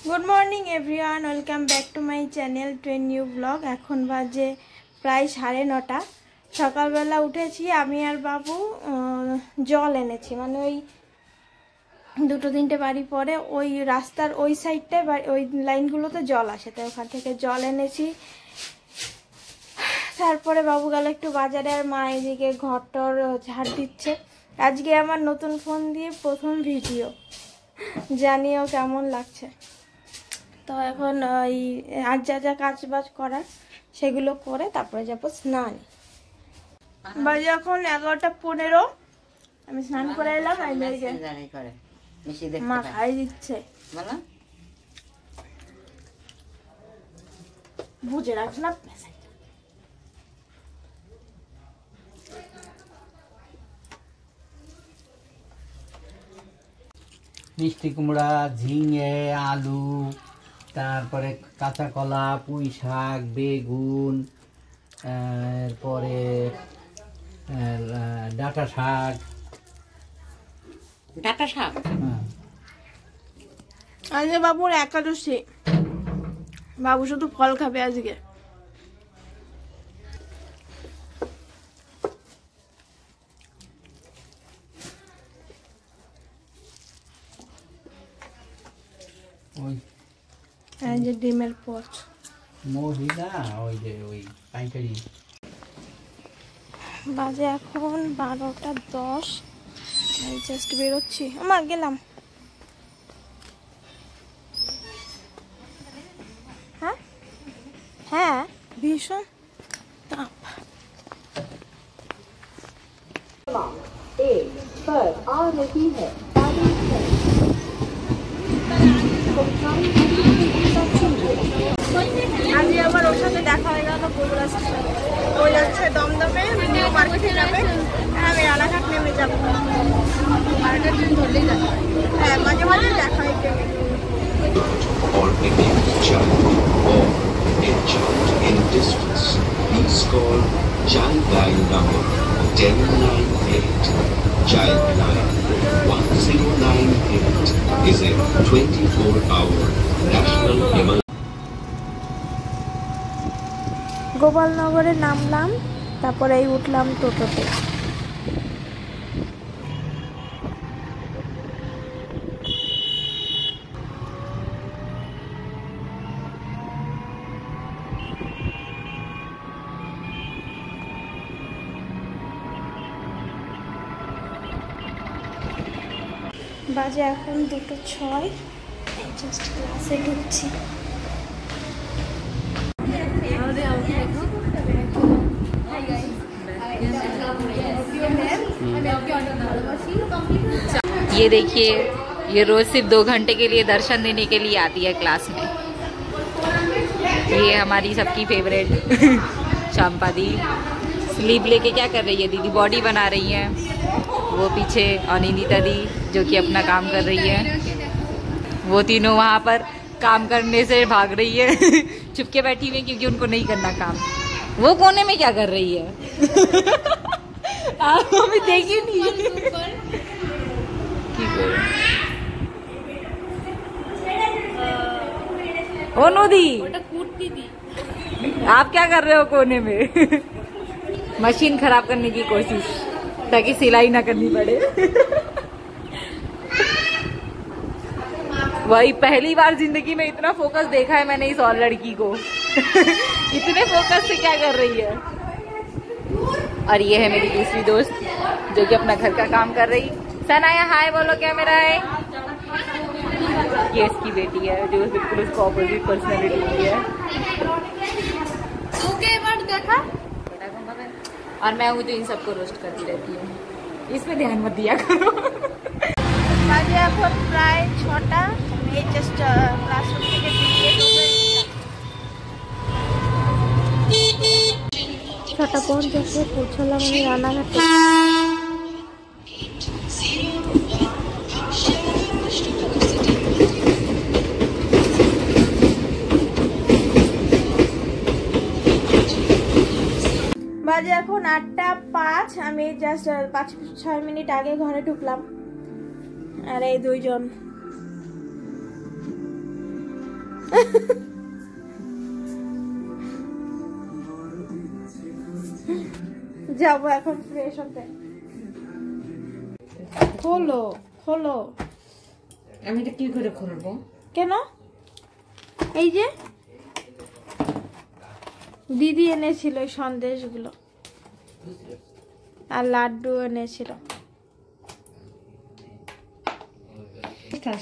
Good morning everyone, welcome back to my channel to a new blog. एखन बाजे प्राय 9:30। सकालबेला उठेছি আমি আর বাবু জল এনেছি, মানে ওই 2-3টে বাড়ি পরে ওই রাস্তার ওই সাইডটায় ওই লাইনগুলোতে জল আসে, তো ওখান থেকে জল এনেছি। তারপরে বাবু গেল একটু বাজারে, আর মা এদিকে ঘরটর ঝাড় দিচ্ছে। আজকে আমার নতুন ফোন দিয়ে প্রথম ভিডিও, জানিও কেমন লাগছে। তো এখন ওই আর যা যা কাজ বাজ করার সেগুলো করে তারপরে যাবো স্নান। বাজে এখন 11:15। আমি স্নান করে এলাম। মা খাই দিচ্ছে, বুঝে রাখছ না। মিষ্টি কুমড়া, ঝিঙে, আলু, তারপরে কাঁচা কলা, পুঁই শাক, বেগুন, এরপরে ডাঁটা শাক। আজকে বাবুর একাদশী, বাবু শুধু ফল খাবে আজকে। যে ডিমের পচ মহিলা ওই যে ওই পাইকারি। বাজে এখন 12:10। জাস্ট বেরোচ্ছি। আমার গেলাম। হ্যাঁ হ্যাঁ, ভীষণ তাপ। আজকে আবার ওর সাথে দেখা হয়ে গেল বগুড়া স্টেশনে। ও যাচ্ছে দমদমে, নিউ মার্কেটে যাবে, আমি রানাঘাট নেমে যাবো। মার্কেট ট্রেন ধরলেই দেখা হয়। হ্যাঁ, মাঝে মাঝে দেখা হয় ট্রেনে। Or Indian child or a child in distress, please call Childline number 1098. Childline 1098 is a 24-hour national emergency. গোপালনগরে নামলাম, তারপরে উঠলাম টোটোতে। বাজে এখন 2:06। জাস্ট ক্লাসে ঢুকছি। ये देखिए, ये रोज सिर्फ 2 घंटे के लिए दर्शन देने के लिए आती है क्लास में। ये हमारी सबकी फेवरेट चंपा दी स्लीप लेके क्या कर रही है दीदी? बॉडी बना रही है। वो पीछे अनिंदिता दी जो कि अपना काम कर रही है। वो तीनों वहाँ पर काम करने से भाग रही है चुपके बैठी हुई क्योंकि उनको नहीं करना काम। वो कोने में क्या कर रही है? आप हमें देखिए नहीं। ओ नोदी, आप क्या कर रहे हो कोने में? मशीन खराब करने की कोशिश ताकि सिलाई ना करनी पड़े। वही पहली बार जिंदगी में इतना फोकस देखा है मैंने इस और लड़की को। इतने फोकस से क्या कर रही है। और ये है मेरी दूसरी दोस्त जो कि अपना घर का काम कर रही। सनाया हाय बोलो, क्या मेरा है। ये इसकी बेटी है जो बिल्कुल उसको ऑपोजिट पर्सनालिटी की है। देखा? और मैं हूँ जो इन सबको रोस्ट करती रहती हूँ। इसमें ध्यान मत दिया करो। বাজে এখন প্রায় 6টা। আমি জাস্ট ক্লাসরুম থেকে বেরিয়ে 6:50 পৌঁছালাম আমি রানাঘাটে। বাজে এখন 8:05। আমি জাস্ট 5-6 মিনিট আগে ঘরে ঢুকলাম। আর এই দুইজন যাবো এখন ফ্রেশ হতে। খোলো খোলো। আমি এটা কি করে খুলবো? কেন? এই যে দিদি এনেছিল ওই সন্দেশগুলো আর লাড্ডু এনেছিল।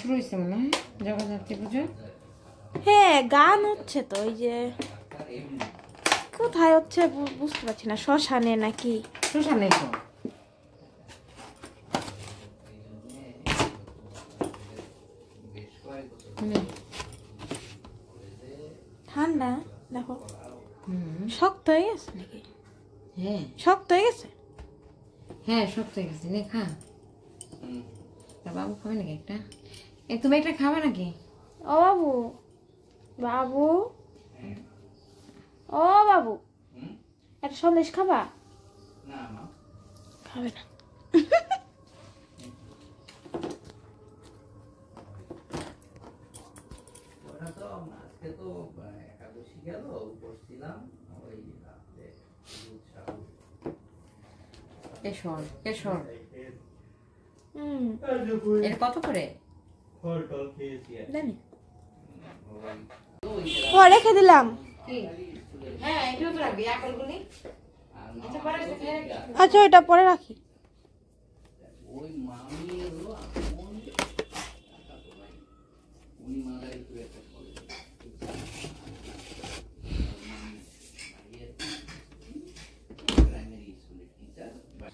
শুরু হয়েছে মনে হয় জগদ্ধাত্রী পুজো। হ্যাঁ গান হচ্ছে তো, ওই যে কোথায় হচ্ছে বুঝতে পারছি না, শ্মশানে নাকি? শ্মশানে তো। ঠান্ডা দেখো, শক্ত হয়ে গেছে নাকি? হ্যাঁ শক্ত হয়ে গেছে। হ্যাঁ শক্ত হয়ে গেছে। নে খা। তা বাবু খাবে নাকি একটা? তুমি একটা খাবে নাকি? ও বাবু, বাবু, ও বাবু, একটা সন্দেশ খাবা? খাবে না। কেশর কেশর হুম, এর কত করে? জানি। ও রেখে দিলাম। হ্যাঁ এগুলো তো রাখবি আপেলগুলি। আচ্ছা ওইটা পরে রাখি।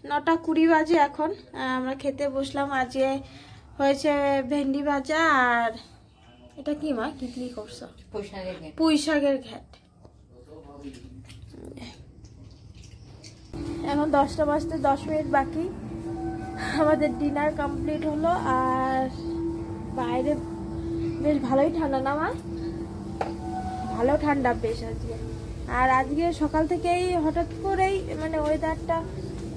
নটা 20 বাজে এখন। আমরা খেতে বসলাম। আজকে হয়েছে ভেন্ডি ভাজা আর এটা কি মা, কি কি করছো? পুঁই শাকের ঘ্যাট। এখন 10টা বাজতে 10 মিনিট বাকি। আমাদের ডিনার কমপ্লিট হলো আর বাইরে বেশ ভালোই ঠান্ডা না মা? ভালো ঠান্ডা বেশ আজকে। আর আজকে সকাল থেকেই হঠাৎ করেই মানে ওয়েদারটা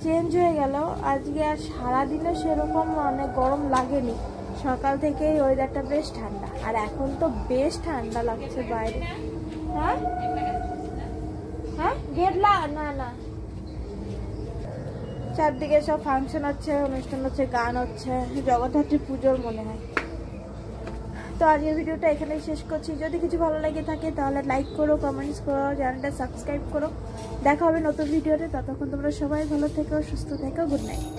চেঞ্জ হয়ে গেল। আজকে আর সারাদিনে সেরকম মানে গরম লাগেনি, সকাল থেকেই ওয়েদারটা বেশ ঠান্ডা। আর এখন তো বেশ ঠান্ডা লাগছে বাইরে। হ্যাঁ হ্যাঁ গেট না না, চারদিকে সব ফাংশন হচ্ছে, অনুষ্ঠান হচ্ছে, গান হচ্ছে, জগদ্ধাত্রী পুজোর মনে হয়। তো আজকের ভিডিওটা এখানেই শেষ করছি। যদি কিছু ভালো লেগে থাকে তাহলে লাইক করো, কমেন্টস করো, চ্যানেলটা সাবস্ক্রাইব করো। দেখা হবে নতুন ভিডিওতে। ততক্ষণ তোমরা সবাই ভালো থেকো, সুস্থ থেকো। Good night.